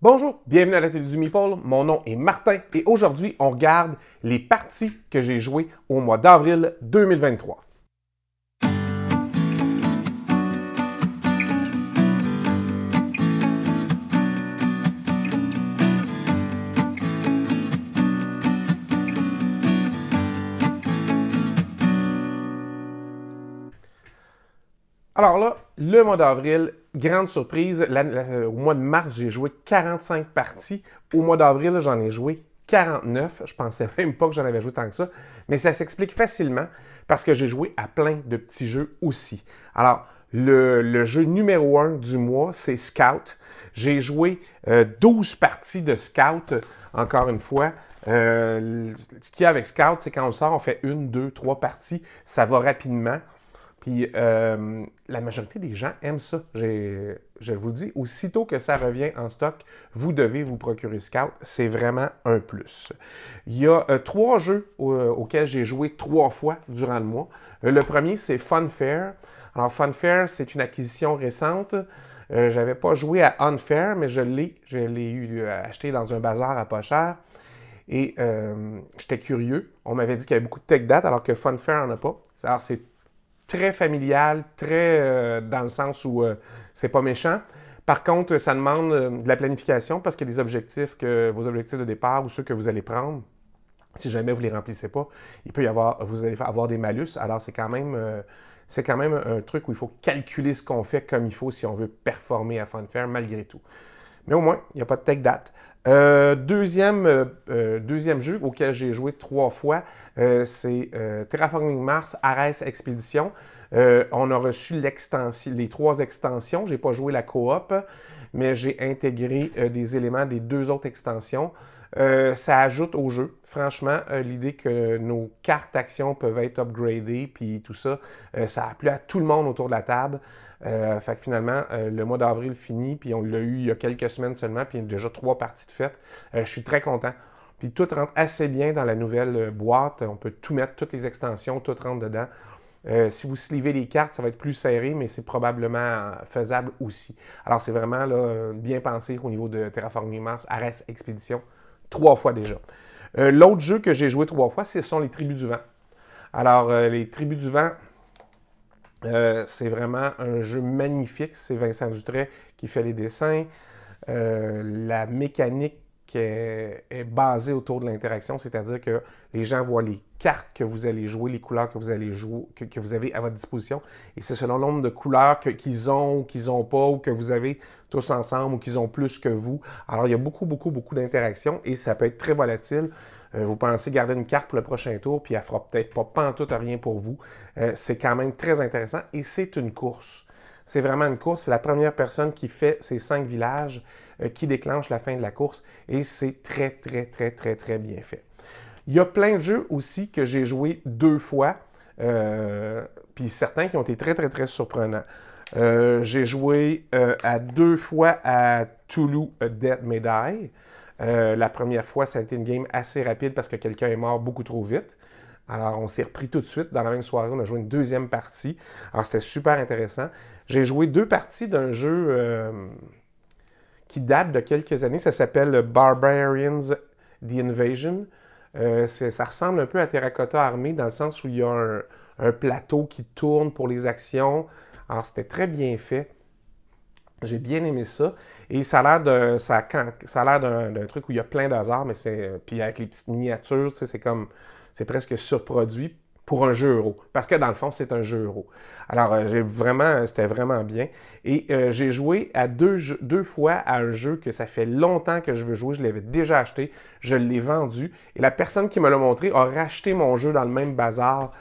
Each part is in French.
Bonjour, bienvenue à la télé du Meeple. Mon nom est Martin et aujourd'hui, on regarde les parties que j'ai jouées au mois d'avril 2023. Alors là, le mois d'avril, grande surprise, au mois de mars, j'ai joué 45 parties. Au mois d'avril, j'en ai joué 49. Je pensais même pas que j'en avais joué tant que ça, mais ça s'explique facilement parce que j'ai joué à plein de petits jeux aussi. Alors, le jeu numéro 1 du mois, c'est Scout. J'ai joué 12 parties de Scout, encore une fois. Ce qu'il y a avec Scout, c'est quand on sort, on fait 1, 2, 3 parties. Ça va rapidement. Puis la majorité des gens aiment ça. Je vous dis, aussitôt que ça revient en stock, vous devez vous procurer Scout. C'est vraiment un plus. Il y a 3 jeux auxquels j'ai joué 3 fois durant le mois. Le premier, c'est Funfair. Alors, Funfair, c'est une acquisition récente. Je n'avais pas joué à Unfair, mais je l'ai acheté dans un bazar à pas cher. Et j'étais curieux. On m'avait dit qu'il y avait beaucoup de tech date, alors que Funfair n'en a pas. Alors, c'est très familial, très dans le sens où c'est pas méchant. Par contre, ça demande de la planification parce que vos objectifs de départ ou ceux que vous allez prendre, si jamais vous ne les remplissez pas, vous allez avoir des malus. Alors, c'est quand même un truc où il faut calculer ce qu'on fait comme il faut si on veut performer à Funfair malgré tout. Mais au moins, il n'y a pas de tech date. Deuxième jeu auquel j'ai joué 3 fois, c'est Terraforming Mars Ares Expedition. On a reçu les 3 extensions. Je n'ai pas joué la coop, mais j'ai intégré des éléments des 2 autres extensions. Ça ajoute au jeu, franchement, l'idée que nos cartes actions peuvent être upgradées, puis tout ça, ça a plu à tout le monde autour de la table. Fait que finalement, le mois d'avril finit, puis on l'a eu il y a quelques semaines seulement, puis il y a déjà 3 parties de fête. Je suis très content. Puis tout rentre assez bien dans la nouvelle boîte. On peut tout mettre, toutes les extensions, tout rentre dedans. Si vous slivez les cartes, ça va être plus serré, mais c'est probablement faisable aussi. Alors, c'est vraiment là, bien pensé au niveau de Terraforming Mars, Ares Expedition, 3 fois déjà. L'autre jeu que j'ai joué 3 fois, ce sont les Tribus du Vent. Alors, les Tribus du Vent, c'est vraiment un jeu magnifique. C'est Vincent Dutray qui fait les dessins. La mécanique est basée autour de l'interaction, c'est-à-dire que les gens voient les cartes que vous allez jouer, les couleurs que vous allez jouer, que vous avez à votre disposition, et c'est selon le nombre de couleurs qu'ils ont ou qu'ils n'ont pas, ou que vous avez tous ensemble, ou qu'ils ont plus que vous. Alors, il y a beaucoup d'interactions, et ça peut être très volatile. Vous pensez garder une carte pour le prochain tour, puis elle ne fera peut-être pas pantoute rien pour vous. C'est quand même très intéressant, et c'est une course. C'est vraiment une course. C'est la première personne qui fait ces 5 villages qui déclenche la fin de la course. Et c'est très bien fait. Il y a plein de jeux aussi que j'ai joué 2 fois. Puis certains qui ont été très surprenants. J'ai joué à 2 fois à Toulouse Dead May Die. La première fois, ça a été une game assez rapide parce que quelqu'un est mort beaucoup trop vite. Alors, on s'est repris tout de suite. Dans la même soirée, on a joué une 2e partie. Alors, c'était super intéressant. J'ai joué 2 parties d'un jeu qui date de quelques années. Ça s'appelle Barbarians The Invasion. Ça ressemble un peu à Terracotta Armée dans le sens où il y a un plateau qui tourne pour les actions. Alors, c'était très bien fait. J'ai bien aimé ça. Et ça a l'air d'un truc où il y a plein d'hasard, mais puis avec les petites miniatures, c'est presque surproduit pour un jeu euro. Parce que dans le fond, c'est un jeu euro. Alors, c'était vraiment bien. Et j'ai joué à 2 fois à un jeu que ça fait longtemps que je veux jouer. Je l'avais déjà acheté. Je l'ai vendu. Et la personne qui me l'a montré a racheté mon jeu dans le même bazar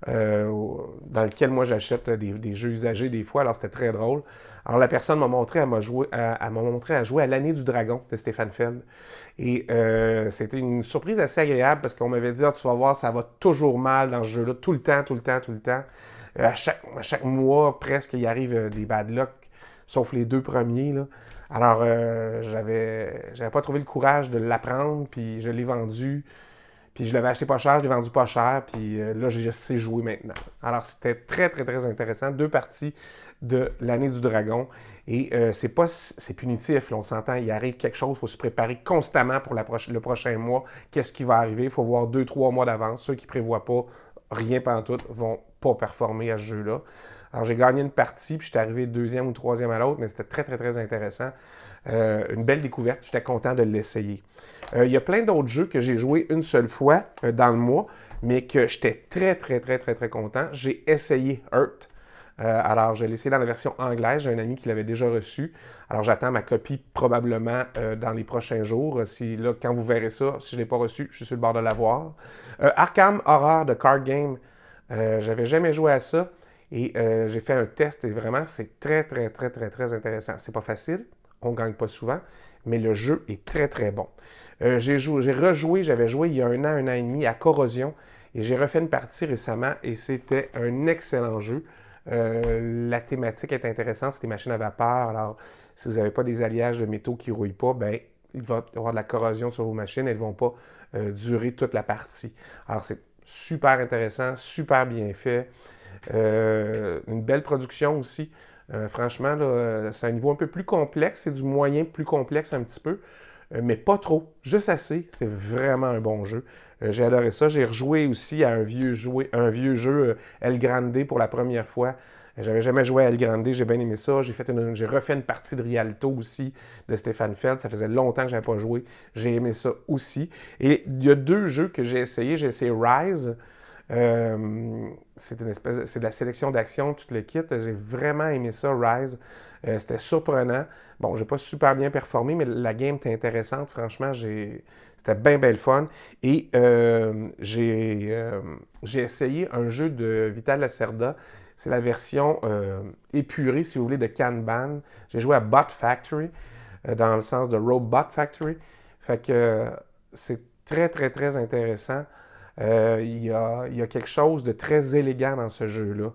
dans lequel moi j'achète des jeux usagés des fois, alors c'était très drôle. Alors la personne m'a montré à jouer à l'année du dragon de Stéphane Feld. Et c'était une surprise assez agréable parce qu'on m'avait dit, tu vas voir, ça va toujours mal dans ce jeu-là, tout le temps. À chaque mois, presque, il arrive des bad luck, sauf les 2 premiers, là. Alors, j'avais pas trouvé le courage de l'apprendre, puis je l'ai vendu. Puis je l'avais acheté pas cher, je l'ai vendu pas cher, puis là, je sais jouer maintenant. Alors, c'était très, très, très intéressant. 2 parties de l'année du dragon. Et c'est punitif, là, on s'entend, il arrive quelque chose, il faut se préparer constamment pour le prochain mois. Qu'est-ce qui va arriver? Il faut voir 2-3 mois d'avance. Ceux qui ne prévoient pas rien pantoute vont pas performer à ce jeu-là. Alors, j'ai gagné une partie, puis j'étais arrivé deuxième ou troisième à l'autre, mais c'était très, très, très intéressant. Une belle découverte, j'étais content de l'essayer. Il y a plein d'autres jeux que j'ai joués une seule fois dans le mois, mais que j'étais très, très, très, très, très content. J'ai essayé Earth. Alors, je l'ai essayé dans la version anglaise. J'ai un ami qui l'avait déjà reçu. Alors, j'attends ma copie probablement dans les prochains jours. Quand vous verrez ça, si je ne l'ai pas reçu, je suis sur le bord de l'avoir. Arkham Horror de Card Game. J'avais jamais joué à ça. Et j'ai fait un test et vraiment, c'est très, très, très, très, très intéressant. C'est pas facile, on ne gagne pas souvent, mais le jeu est très, très bon. J'avais joué il y a un an et demi à Corrosion et j'ai refait une partie récemment et c'était un excellent jeu. La thématique est intéressante, c'est des machines à vapeur. Alors, si vous n'avez pas des alliages de métaux qui ne rouillent pas, ben, il va y avoir de la corrosion sur vos machines. Elles ne vont pas durer toute la partie. Alors, c'est super intéressant, super bien fait. Une belle production aussi. Franchement, c'est un niveau un peu plus complexe. C'est du moyen plus complexe un petit peu, mais pas trop. Juste assez. C'est vraiment un bon jeu. J'ai adoré ça. J'ai rejoué aussi à un vieux jeu El Grande pour la première fois. J'avais jamais joué à El Grande, j'ai bien aimé ça. J'ai refait une partie de Rialto aussi de Stéphane Feld. Ça faisait longtemps que je n'avais pas joué. J'ai aimé ça aussi. Et il y a 2 jeux que j'ai essayé. J'ai essayé Rise. C'est de la sélection d'action, tout le kit. J'ai vraiment aimé ça, Rise. C'était surprenant. Bon, j'ai pas super bien performé, mais la game était intéressante. Franchement, c'était bien, bien le fun. Et j'ai essayé un jeu de Vital Lacerda. C'est la version épurée, si vous voulez, de Kanban. J'ai joué à Bot Factory, dans le sens de Robot Factory. Fait que c'est très, très, très intéressant. Il y a quelque chose de très élégant dans ce jeu-là.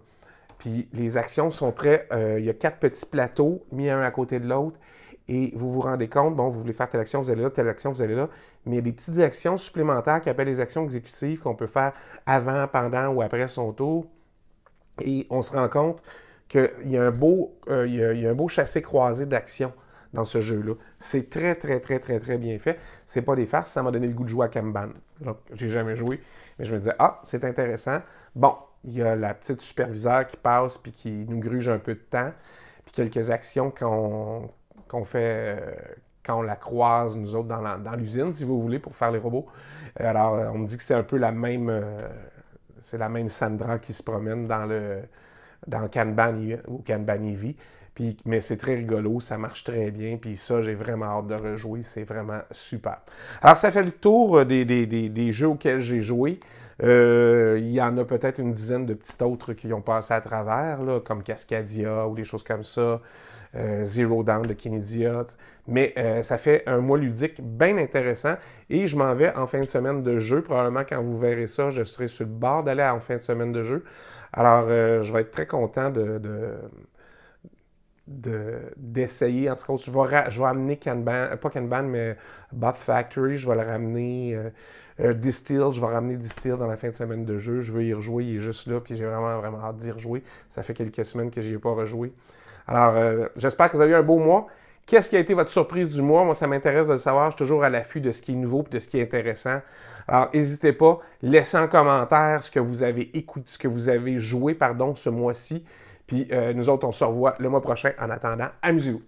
Puis les actions sont il y a 4 petits plateaux mis un à côté de l'autre. Et vous vous rendez compte, bon, vous voulez faire telle action, vous allez là, telle action, vous allez là. Mais il y a des petites actions supplémentaires qui appellent les actions exécutives qu'on peut faire avant, pendant ou après son tour. Et on se rend compte qu'il y a un beau chassé-croisé d'actions dans ce jeu-là. C'est très, très, très, très, très bien fait. C'est pas des farces, ça m'a donné le goût de jouer à Kanban. Donc, j'ai jamais joué, mais je me disais, ah, c'est intéressant. Bon, il y a la petite superviseur qui passe puis qui nous gruge un peu de temps, puis quelques actions qu'on fait quand on la croise, nous autres, dans l'usine, si vous voulez, pour faire les robots. Alors, on me dit que c'est un peu la même Sandra qui se promène dans Kanban ou Kanban Eevee. Mais c'est très rigolo, ça marche très bien, puis ça, j'ai vraiment hâte de rejouer, c'est vraiment super. Alors, ça fait le tour des jeux auxquels j'ai joué. Il y en a peut-être une dizaine de petits autres qui ont passé à travers, là, comme Cascadia ou des choses comme ça, Zero Down de Kinesia. Mais ça fait un mois ludique bien intéressant et je m'en vais en fin de semaine de jeu. Probablement quand vous verrez ça, je serai sur le bord d'aller en fin de semaine de jeu. Alors, je vais être très content d'essayer. En tout cas, je vais amener Kanban, pas Kanban, mais Bot Factory, je vais le ramener. Distill, je vais ramener Distill dans la fin de semaine de jeu. Je veux y rejouer, il est juste là, puis j'ai vraiment, vraiment hâte d'y rejouer. Ça fait quelques semaines que je n'y ai pas rejoué. Alors, j'espère que vous avez eu un beau mois. Qu'est-ce qui a été votre surprise du mois? Moi, ça m'intéresse de le savoir. Je suis toujours à l'affût de ce qui est nouveau et de ce qui est intéressant. Alors, n'hésitez pas, laissez en commentaire ce que vous avez écouté, ce que vous avez joué, ce mois-ci. Puis nous autres, on se revoit le mois prochain. En attendant, amusez-vous.